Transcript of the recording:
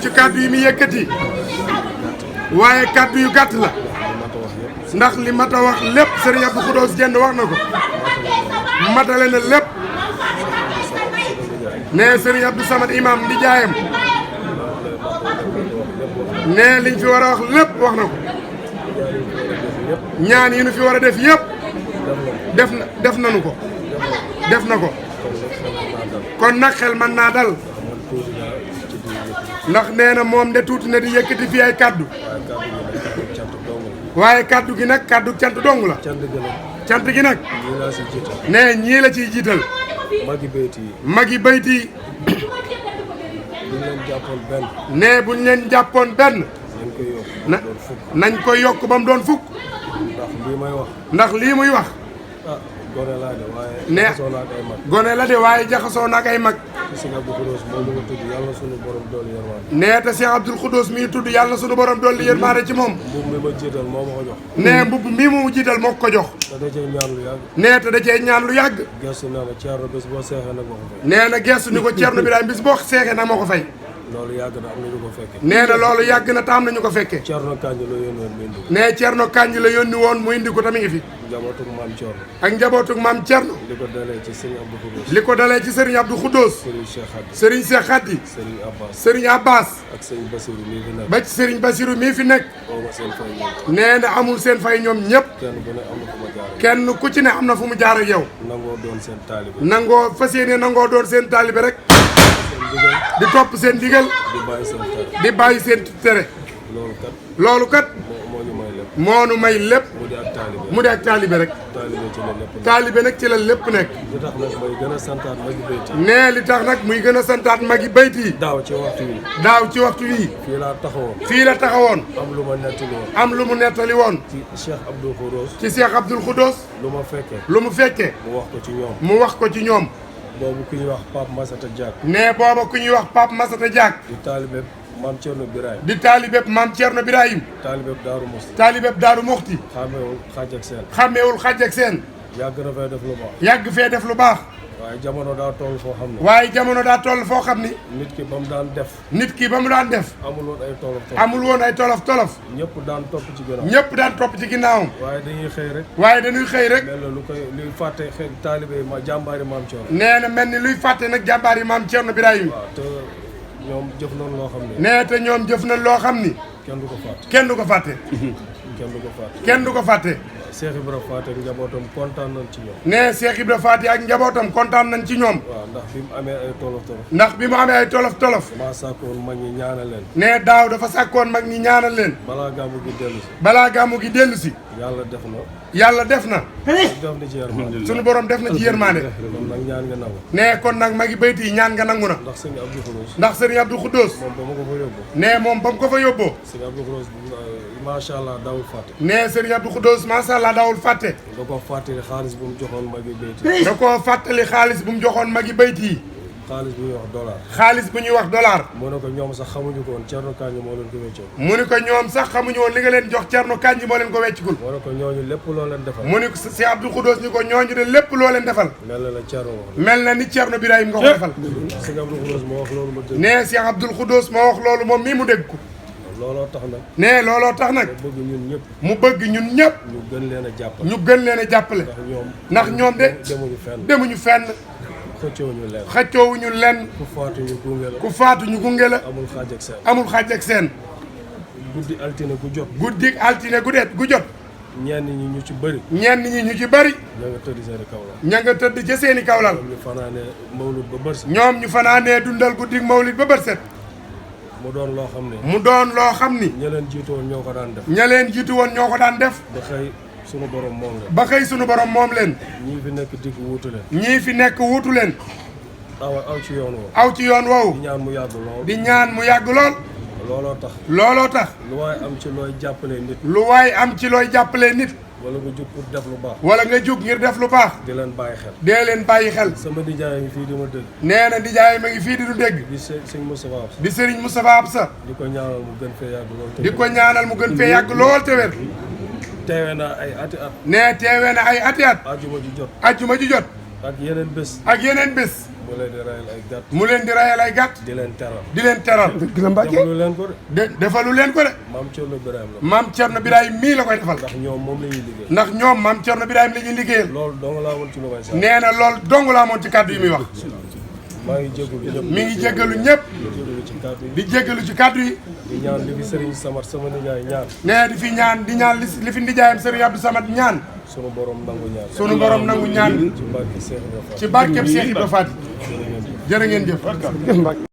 ci kàddu yi mu yëkkati waaye kàddu yu gàtt la ndax li mat a wax lépp Serigne Abdou Khoudoss Diène wax na ko matale na lépp ne Serigne Abdou Samad imam di jaayam ne liñ fi war a wax lépp wax na ko ñaan yi nu fi war a def yëpp def nañu ko def na ko kon nag xel mën naa dal ndax nee na moom de tuuti na di yëkkati fi ay kaddu waaye kaddu gi nag kaddu cant dong la cant gi nag nee ñii la ciy jiital magi bayti nee buñ leen jàppoon benn nañ ko yokk ba mu doon fukk ndax lii muy wax gone laa de waaye ne jaxasoo na ak ay mag gone la de waaye jaxasoo na ak ay mag Sëñ Abdou Khoudoss moom la tudd yàlla sunu borom dolli yërmande nee te Cheikh Abdou Khoudoss mii tudd yàlla sunu borom dolli yërmande ci moom mbubb mi ma jiital moo ma ko jox nee mbubb mii mu jiital moo ko jox te da cee ñaan lu yàgg nee te da cee ñaan lu yàgg gestu na ma Ceerno bés boo seexee nag ma ko fay nee na gestu ni ko Ceerno Birahim bis boo seexee nag moo ko fay loolu yàgg na am na ñu ko fekkee nee na loolu yàgg na te am na ñu ko fekkee Ceerno Kanji la yónni woon mu indi ko nee Ceerno Kanji la yónni woon mu indi ko tamit ngi fi njabootug maam Ceerno ak njabootug maam Ceerno li ko dalee ci Sëñ Abdou Khoudoss li ko dalee ci Serigne Abdou Khoudoss Serigne Cheikh Khady Serigne Cheikh Khady Serigne Abbas Serigne Abbas ak Serigne Bassirou mii fi nekk ba ci Serigne Bassirou mii fi nekk oo ma seen fay ñoom nee na amul seen fay ñoom ñëpp kenn bu ne am na fu ma jaar kenn ku ci ne am na fu mu jaar ak yow nangoo doon seen taalibe nangoo fas yéene nangoo doon seen taalibe rek seen digal di topp seen digal di bàyyi seen tere di bàyyi seen tere loolu kat moo ñu may lépp moonu may lépp mu di ak taalibe mu di ak taalibe rek taalibe ci la lépp taalibe nag ci la lépp nekk li tax nag may gën a santaat magi bayti nee li tax nag muy gën a santaat magi bayti yi daaw ci waxtu wi daaw ci waxtu wii fii laa taxawoon fii la taxawoon am lu ma nettali woon am lu mu nettali woon ci Cheikh Abdou Khoudoss ci Cheikh Abdou Khoudoss lu ma fekkee lu mu fekkee mu wax ko ci ñoom mu wax ko ci ñoom boobu ku ñuy wax Pape Massata Diack nee booba ku ñuy wax Pape Massata Diack di taalibe maam Thierno Birahim di taalibeb maam Thierno Birahim taalibe Daaru Musti taalibeb Daaru Muxti xàmmewul xaaj ak seen xàmmeewul xaj ak seen yàgg na fay def lu baax yàgg fee def lu baax waaye jamono daa toll foo xam ne waaye jamono daa toll foo xam ni nit ki ba mu daan def nit ki ba mu daan def amul woon ay tolof tolof amul woon ay tolof tolof ñëpp daan topp ci ginnaaw ñëpp daan topp ci ginnaawam waaye dañuy xëy rek waaye dañuy xëy rek mel na lu koy luy fàtte xëy taalibe ma jàmbaari maam Thierno nee na mel ni luy fàtte nag jàmbaar yi maam Thierno Birahim waaw te ñoom jëf nañ loo xam ne nee te ñoom jëf na loo xam ni kenn du ko fàtte kenn du ko fàtte kenn du ko fàtte kenn du ko fàtte Cheikh Ibra Faty ak njabootam kontaan nañ ci ñoom nee Cheikh Ibra Faty ak njabootam kontaan nañ ci ñoom waaw ndax bi mu amee ay tolof tolof ndax bi mu amee ay tolof tolof maa sàkkoon mag ñi ñaanal leen nee daaw dafa sàkkoon mag ñi ñaanal leen balaa gàmmu gi dellu si balaa gàmmu gi dellu si yàlla def na yàlla def na def na ci yërmande sunu borom def na ci yërmaande kon nag ñaan nga nangu nee kon nag magi bayti yi ñaan nga nangu na ndax sëñ Abdou Khoudoss ndax Serigne Abdou Khoudoss moom ba ma ko fa yóbbu nee moom ba mu ko fa yóbboo sëñ Abdou Khoudoss macha allah daawul fàtte nee Serigne Abdou Khoudoss macha allah daawul fàtte da ko fàttali xaalis bu mu joxoon magi bayti da koo fàttali xaalis bu mu joxoon magi bayti yi xaalis bu ñuy wax dollar xaalis bu ñuy wax dollar mu ne ko ñoom sax xamuñu ko woon Thierno Kanji moo leen ko wéccoo mu ni ko ñoom sax xamuñu woon li nga leen jox Thierno Kanji moo leen ko weccigul mu ne ko ñooñu lépp loo leen defal mu ni ko si Abdou Khoudoss ni ko ñooñu de lépp loo leen defal mel na la Thierno wax mel na ni Thierno Birahim nga ko defal sëñ Abdou Khoudoss moo wax loolu ma dégg nee Cheikh Abdou Khoudoss moo wax loolu moom mii mu dégg ko looloo tax nag nee looloo tax nag bëgg ñun ñëpp mu bëgg ñun ñëpp ñu gën leen a jàppale ñu gën leen a jàppale ndax ñoom de demuñu fenn demuñu fenn xëccoowuñu leen xëccoowuñu lenn ku faatu ñu gunge la ku faatu ñu gunge la amul xaaj ak seen amul xaaj ak seen guddi altine gu jot guddi altine gu jot ñenn ñi ñu ci bëri ñenn ñi ñu ci bëri ña nga tëdd seeni kaw la ña nga tëdd ca seeni kawlal ñu fanaane mawlud ba bërsi ñoom ñu fanaanee dundal guddi mawlid ba bët set mu doon loo xam ne mu doon loo xam ni ña leen jiitu woon ñoo ko daan def ña leen jiitu woon ñoo ko daan def ba xëy sunu borom moom la ba xëy sunu borom moom leen ñii fi nekk digg wuutu leen ñii fi nekk wuutu leen aw ci yoon woowu aw ci yoon woowu di ñaan mu yàgg lool di ñaan mu yàgg lool looloo tax looloo tax lu waaye am ci looy jàppale nit lu waay am ci looy jàppalee nit wala nga jug pour def lu baax wala nga jug ngir def lu baax di leen bàyyi xel dee leen bàyyi xel sama nijaay mi fii di ma dégg nee na nijaay ma ngi fii di du dégg di sëñ Moustapha Absa di Serigne Moustapha Absa di ko ñaanal mu gën fee yàgg lool di ko ñaanal mu gën fee yàgg lool te wér teewe naa ay ati at nee teewee na ay ati at ajuma ju jot ajjuma ju jot ak yeneen bés ak yeneen bés mu leen di rayal ay gàtt. mu leen di rayal ay gàtt. di leen teral. di leen teral. dëgg la Mbacke defalu leen ko de. defalu leen ko de. maam Thierno Birahim la. maam Thierno Birahim mii la koy defal. ndax ñoom moom la ñuy liggéey. ndax ñoom maam Thierno Birahim la ñuy liggéeyal. loolu dong laa woon ci lu may sax. nee na loolu dong laa moon ci kàddu yi muy wax. maa ngi jégalu ñëpp. mi ngi jéggalu ñëpp. jégalu ci kàddu yi. di jéggalu ci kàddu yi. di ñaan li fi Serigne Samar sama nijaay ñaan. nee di fi ñaan di ñaan li fi ndijaayam Serigne Abdou Samad ñaan. sunu borom nangu ñaan. sunu borom nangu ñaan. ci barke Cheikh Ibra Fall. ci barkeb Cheikh Ibra Fall. jërë ngeen jëf.